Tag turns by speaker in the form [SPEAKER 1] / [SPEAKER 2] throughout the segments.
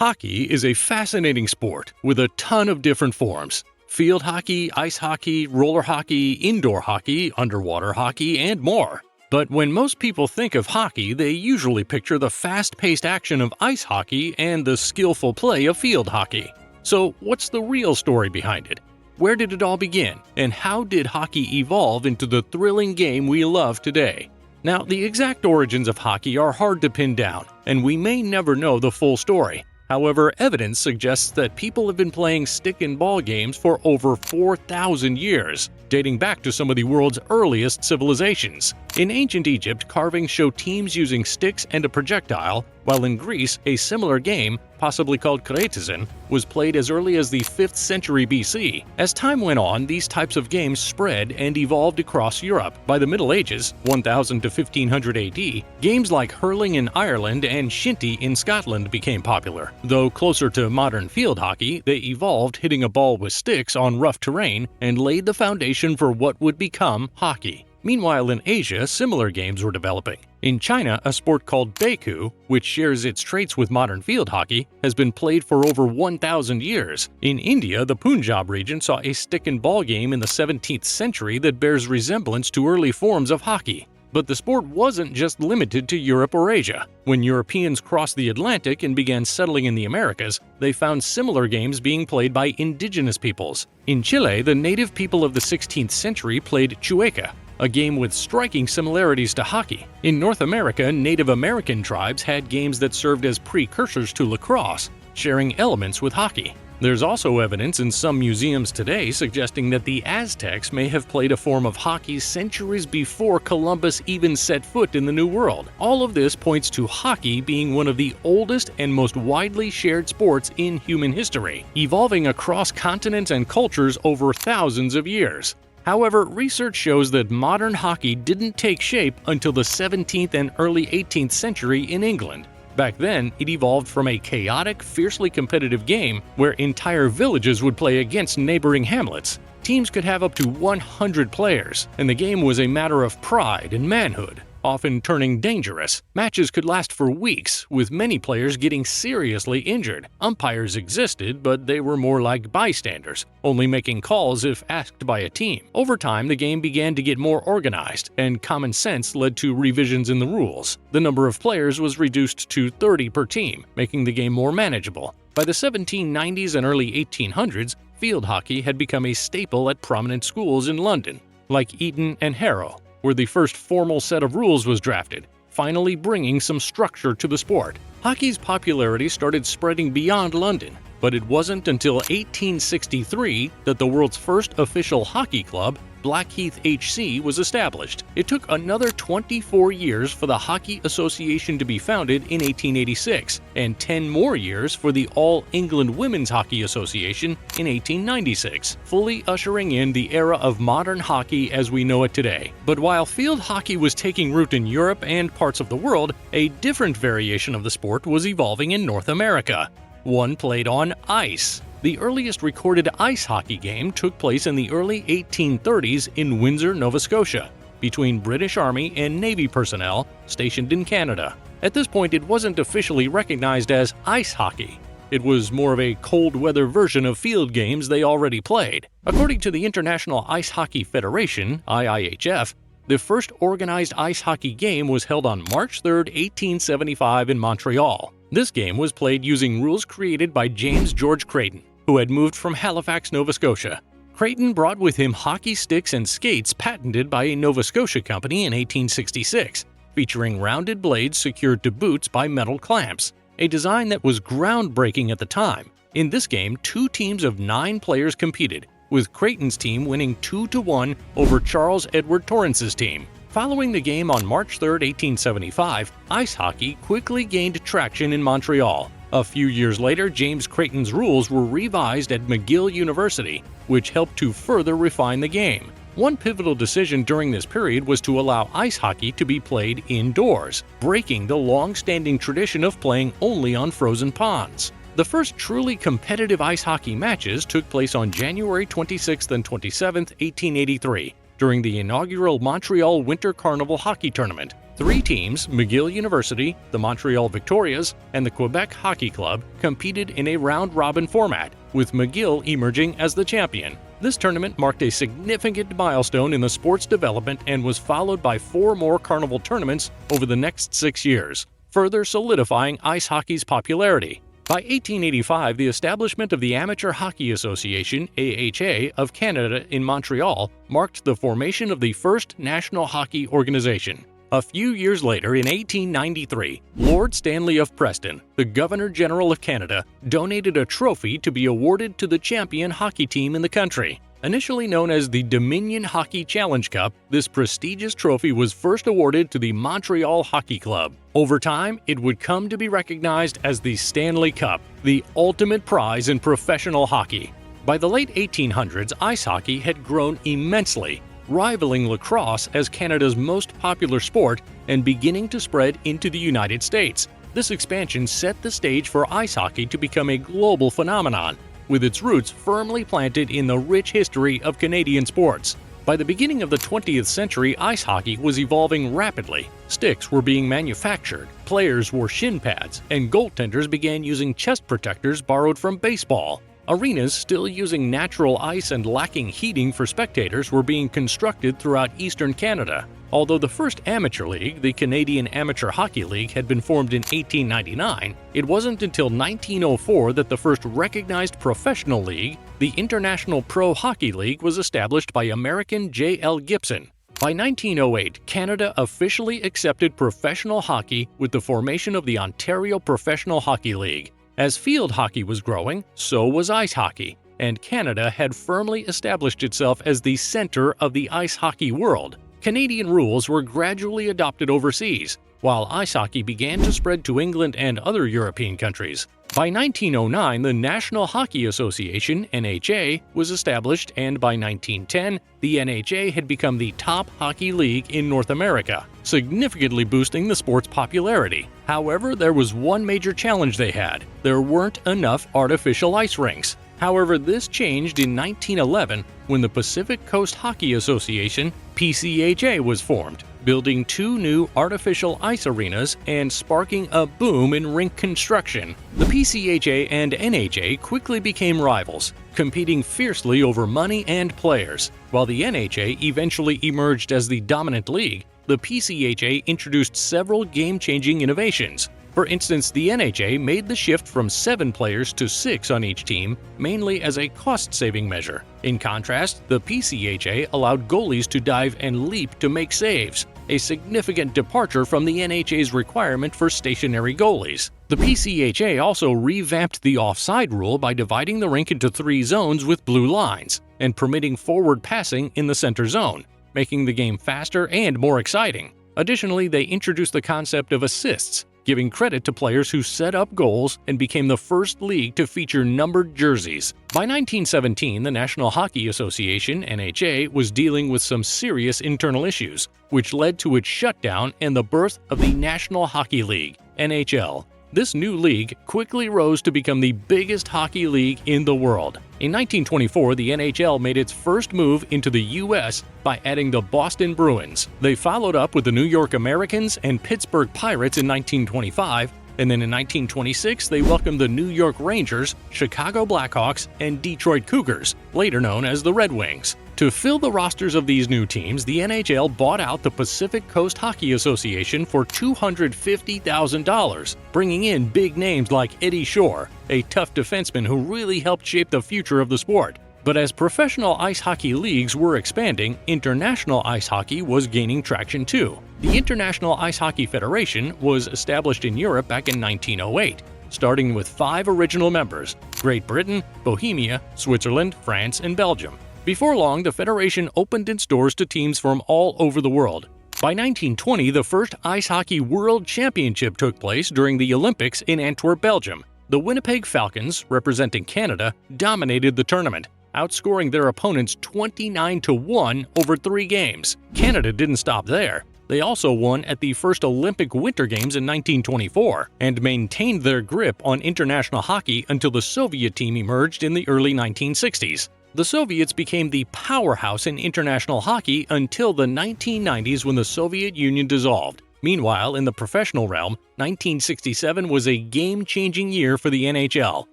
[SPEAKER 1] Hockey is a fascinating sport with a ton of different forms. Field hockey, ice hockey, roller hockey, indoor hockey, underwater hockey, and more. But when most people think of hockey, they usually picture the fast-paced action of ice hockey and the skillful play of field hockey. So what's the real story behind it? Where did it all begin? And how did hockey evolve into the thrilling game we love today? Now, the exact origins of hockey are hard to pin down, and we may never know the full story. However, evidence suggests that people have been playing stick and ball games for over 4,000 years, dating back to some of the world's earliest civilizations. In ancient Egypt, carvings show teams using sticks and a projectile, while in Greece, a similar game, possibly called kretesin, was played as early as the 5th century BC. As time went on, these types of games spread and evolved across Europe. By the Middle Ages, 1000 to 1500 AD, games like hurling in Ireland and shinty in Scotland became popular. Though closer to modern field hockey, they evolved hitting a ball with sticks on rough terrain and laid the foundation for what would become hockey. Meanwhile, in Asia, similar games were developing. In China, a sport called Beiku, which shares its traits with modern field hockey, has been played for over 1,000 years. In India, the Punjab region saw a stick and ball game in the 17th century that bears resemblance to early forms of hockey. But the sport wasn't just limited to Europe or Asia. When Europeans crossed the Atlantic and began settling in the Americas, they found similar games being played by indigenous peoples. In Chile, the native people of the 16th century played chueca, a game with striking similarities to hockey. In North America, Native American tribes had games that served as precursors to lacrosse, sharing elements with hockey. There's also evidence in some museums today suggesting that the Aztecs may have played a form of hockey centuries before Columbus even set foot in the New World. All of this points to hockey being one of the oldest and most widely shared sports in human history, evolving across continents and cultures over thousands of years. However, research shows that modern hockey didn't take shape until the 17th and early 18th century in England. Back then, it evolved from a chaotic, fiercely competitive game where entire villages would play against neighboring hamlets. Teams could have up to 100 players, and the game was a matter of pride and manhood, often turning dangerous. Matches could last for weeks, with many players getting seriously injured. Umpires existed, but they were more like bystanders, only making calls if asked by a team. Over time, the game began to get more organized, and common sense led to revisions in the rules. The number of players was reduced to 30 per team, making the game more manageable. By the 1790s and early 1800s, field hockey had become a staple at prominent schools in London, like Eton and Harrow, where the first formal set of rules was drafted, finally bringing some structure to the sport. Hockey's popularity started spreading beyond London, but it wasn't until 1863 that the world's first official hockey club, Blackheath HC, was established. It took another 24 years for the Hockey Association to be founded in 1886, and 10 more years for the All England Women's Hockey Association in 1896, fully ushering in the era of modern hockey as we know it today. But while field hockey was taking root in Europe and parts of the world, a different variation of the sport was evolving in North America. One played on ice. The earliest recorded ice hockey game took place in the early 1830s in Windsor, Nova Scotia, between British Army and Navy personnel stationed in Canada. At this point, it wasn't officially recognized as ice hockey. It was more of a cold-weather version of field games they already played. According to the International Ice Hockey Federation, IIHF, the first organized ice hockey game was held on March 3, 1875 in Montreal. This game was played using rules created by James George Creighton, who had moved from Halifax, Nova Scotia. Creighton brought with him hockey sticks and skates patented by a Nova Scotia company in 1866, featuring rounded blades secured to boots by metal clamps, a design that was groundbreaking at the time. In this game, 2 teams of 9 players competed, with Creighton's team winning 2-1 over Charles Edward Torrance's team. Following the game on March 3, 1875, ice hockey quickly gained traction in Montreal. A few years later, James Creighton's rules were revised at McGill University, which helped to further refine the game. One pivotal decision during this period was to allow ice hockey to be played indoors, breaking the long-standing tradition of playing only on frozen ponds. The first truly competitive ice hockey matches took place on January 26 and 27, 1883, during the inaugural Montreal Winter Carnival Hockey Tournament. Three teams, McGill University, the Montreal Victorias, and the Quebec Hockey Club, competed in a round-robin format, with McGill emerging as the champion. This tournament marked a significant milestone in the sport's development and was followed by 4 more Carnival tournaments over the next 6 years, further solidifying ice hockey's popularity. By 1885, the establishment of the Amateur Hockey Association (AHA) of Canada in Montreal marked the formation of the first national hockey organization. A few years later, in 1893, Lord Stanley of Preston, the Governor-General of Canada, donated a trophy to be awarded to the champion hockey team in the country. Initially known as the Dominion Hockey Challenge Cup, this prestigious trophy was first awarded to the Montreal Hockey Club. Over time, it would come to be recognized as the Stanley Cup, the ultimate prize in professional hockey. By the late 1800s, ice hockey had grown immensely, rivaling lacrosse as Canada's most popular sport and beginning to spread into the United States. This expansion set the stage for ice hockey to become a global phenomenon, with its roots firmly planted in the rich history of Canadian sports. By the beginning of the 20th century, ice hockey was evolving rapidly. Sticks were being manufactured, players wore shin pads, and goaltenders began using chest protectors borrowed from baseball. Arenas still using natural ice and lacking heating for spectators were being constructed throughout eastern Canada. Although the first amateur league, the Canadian Amateur Hockey League, had been formed in 1899, it wasn't until 1904 that the first recognized professional league, the International Pro Hockey League, was established by American J.L. Gibson. By 1908, Canada officially accepted professional hockey with the formation of the Ontario Professional Hockey League. As field hockey was growing, so was ice hockey, and Canada had firmly established itself as the center of the ice hockey world. Canadian rules were gradually adopted overseas, while ice hockey began to spread to England and other European countries. By 1909, the National Hockey Association (NHA) was established, and by 1910, the NHA had become the top hockey league in North America, significantly boosting the sport's popularity. However, there was one major challenge they had: there weren't enough artificial ice rinks. However, this changed in 1911 when the Pacific Coast Hockey Association (PCHA) was formed, building 2 new artificial ice arenas and sparking a boom in rink construction. The PCHA and NHA quickly became rivals, competing fiercely over money and players. While the NHA eventually emerged as the dominant league, the PCHA introduced several game-changing innovations. For instance, the NHA made the shift from 7 players to 6 on each team, mainly as a cost-saving measure. In contrast, the PCHA allowed goalies to dive and leap to make saves, a significant departure from the NHA's requirement for stationary goalies. The PCHA also revamped the offside rule by dividing the rink into 3 zones with blue lines, and permitting forward passing in the center zone, making the game faster and more exciting. Additionally, they introduced the concept of assists, giving credit to players who set up goals, and became the first league to feature numbered jerseys. By 1917, the National Hockey Association (NHA) was dealing with some serious internal issues, which led to its shutdown and the birth of the National Hockey League (NHL). This new league quickly rose to become the biggest hockey league in the world. In 1924, the NHL made its first move into the U.S. by adding the Boston Bruins. They followed up with the New York Americans and Pittsburgh Pirates in 1925, and then in 1926 they welcomed the New York Rangers, Chicago Blackhawks, and Detroit Cougars, later known as the Red Wings. To fill the rosters of these new teams, the NHL bought out the Pacific Coast Hockey Association for $250,000, bringing in big names like Eddie Shore, a tough defenseman who really helped shape the future of the sport. But as professional ice hockey leagues were expanding, international ice hockey was gaining traction too. The International Ice Hockey Federation was established in Europe back in 1908, starting with 5 original members: Great Britain, Bohemia, Switzerland, France, and Belgium. Before long, the Federation opened its doors to teams from all over the world. By 1920, the first Ice Hockey World Championship took place during the Olympics in Antwerp, Belgium. The Winnipeg Falcons, representing Canada, dominated the tournament, outscoring their opponents 29-1 over 3 games. Canada didn't stop there. They also won at the first Olympic Winter Games in 1924 and maintained their grip on international hockey until the Soviet team emerged in the early 1960s. The Soviets became the powerhouse in international hockey until the 1990s when the Soviet Union dissolved. Meanwhile, in the professional realm, 1967 was a game-changing year for the NHL.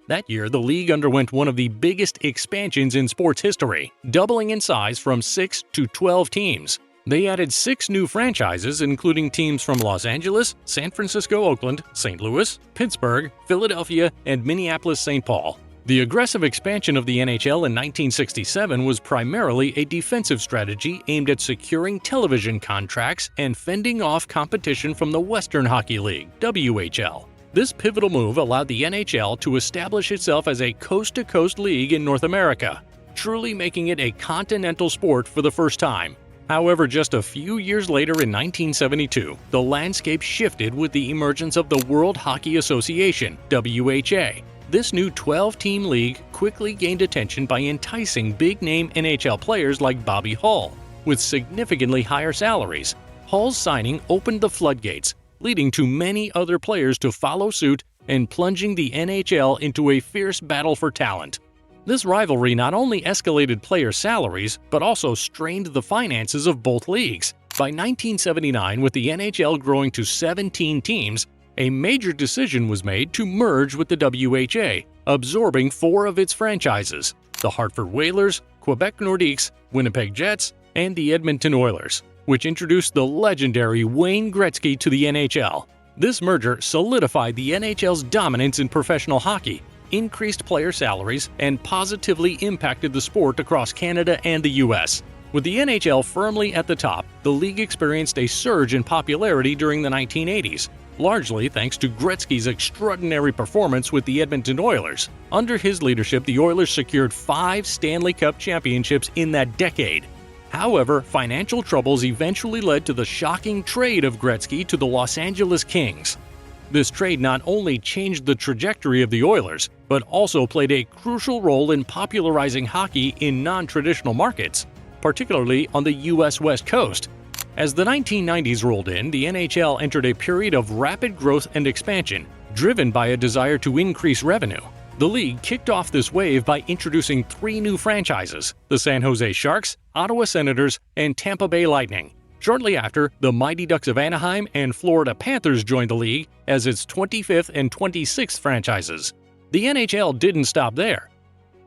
[SPEAKER 1] That year, the league underwent one of the biggest expansions in sports history, doubling in size from 6 to 12 teams. They added 6 new franchises, including teams from Los Angeles, San Francisco, Oakland, St. Louis, Pittsburgh, Philadelphia, and Minneapolis-St. Paul. The aggressive expansion of the NHL in 1967 was primarily a defensive strategy aimed at securing television contracts and fending off competition from the Western Hockey League, WHL. This pivotal move allowed the NHL to establish itself as a coast-to-coast league in North America, truly making it a continental sport for the first time. However, just a few years later in 1972, the landscape shifted with the emergence of the World Hockey Association, WHA. This new 12-team league quickly gained attention by enticing big-name NHL players like Bobby Hull, with significantly higher salaries. Hull's signing opened the floodgates, leading to many other players to follow suit and plunging the NHL into a fierce battle for talent. This rivalry not only escalated player salaries, but also strained the finances of both leagues. By 1979, with the NHL growing to 17 teams, a major decision was made to merge with the WHA, absorbing 4 of its franchises: the Hartford Whalers, Quebec Nordiques, Winnipeg Jets, and the Edmonton Oilers, which introduced the legendary Wayne Gretzky to the NHL. This merger solidified the NHL's dominance in professional hockey, increased player salaries, and positively impacted the sport across Canada and the US. With the NHL firmly at the top, the league experienced a surge in popularity during the 1980s, largely thanks to Gretzky's extraordinary performance with the Edmonton Oilers. Under his leadership, the Oilers secured 5 Stanley Cup championships in that decade. However, financial troubles eventually led to the shocking trade of Gretzky to the Los Angeles Kings. This trade not only changed the trajectory of the Oilers, but also played a crucial role in popularizing hockey in non-traditional markets, particularly on the US West Coast. As the 1990s rolled in, the NHL entered a period of rapid growth and expansion, driven by a desire to increase revenue. The league kicked off this wave by introducing 3 new franchises: the San Jose Sharks, Ottawa Senators, and Tampa Bay Lightning. Shortly after, the Mighty Ducks of Anaheim and Florida Panthers joined the league as its 25th and 26th franchises. The NHL didn't stop there.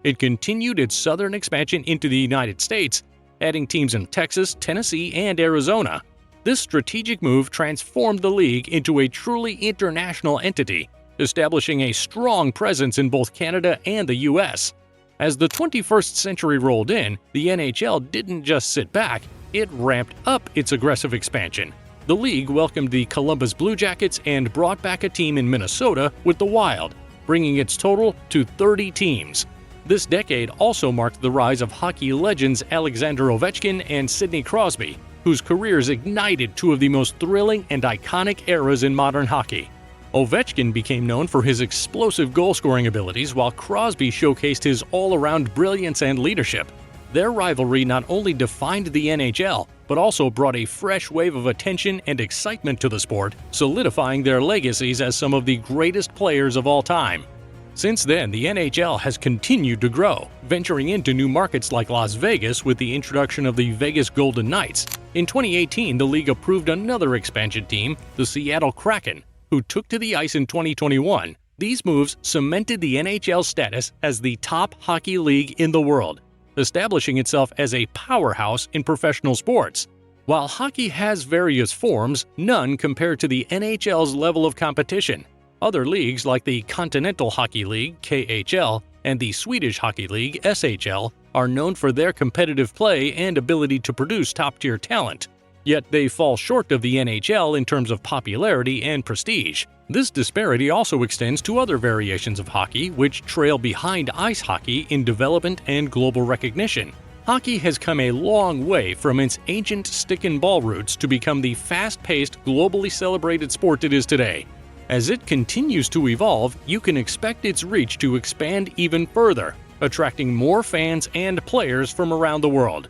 [SPEAKER 1] It continued its southern expansion into the United States, adding teams in Texas, Tennessee, and Arizona. This strategic move transformed the league into a truly international entity, establishing a strong presence in both Canada and the US. As the 21st century rolled in, the NHL didn't just sit back, it ramped up its aggressive expansion. The league welcomed the Columbus Blue Jackets and brought back a team in Minnesota with the Wild, bringing its total to 30 teams. This decade also marked the rise of hockey legends Alexander Ovechkin and Sidney Crosby, whose careers ignited 2 of the most thrilling and iconic eras in modern hockey. Ovechkin became known for his explosive goal-scoring abilities, while Crosby showcased his all-around brilliance and leadership. Their rivalry not only defined the NHL, but also brought a fresh wave of attention and excitement to the sport, solidifying their legacies as some of the greatest players of all time. Since then, the NHL has continued to grow, venturing into new markets like Las Vegas with the introduction of the Vegas Golden Knights. In 2018, the league approved another expansion team, the Seattle Kraken, who took to the ice in 2021. These moves cemented the NHL's status as the top hockey league in the world, establishing itself as a powerhouse in professional sports. While hockey has various forms, none compare to the NHL's level of competition. Other leagues like the Continental Hockey League (KHL) and the Swedish Hockey League (SHL) are known for their competitive play and ability to produce top-tier talent. Yet they fall short of the NHL in terms of popularity and prestige. This disparity also extends to other variations of hockey, which trail behind ice hockey in development and global recognition. Hockey has come a long way from its ancient stick-and-ball roots to become the fast-paced, globally celebrated sport it is today. As it continues to evolve, you can expect its reach to expand even further, attracting more fans and players from around the world.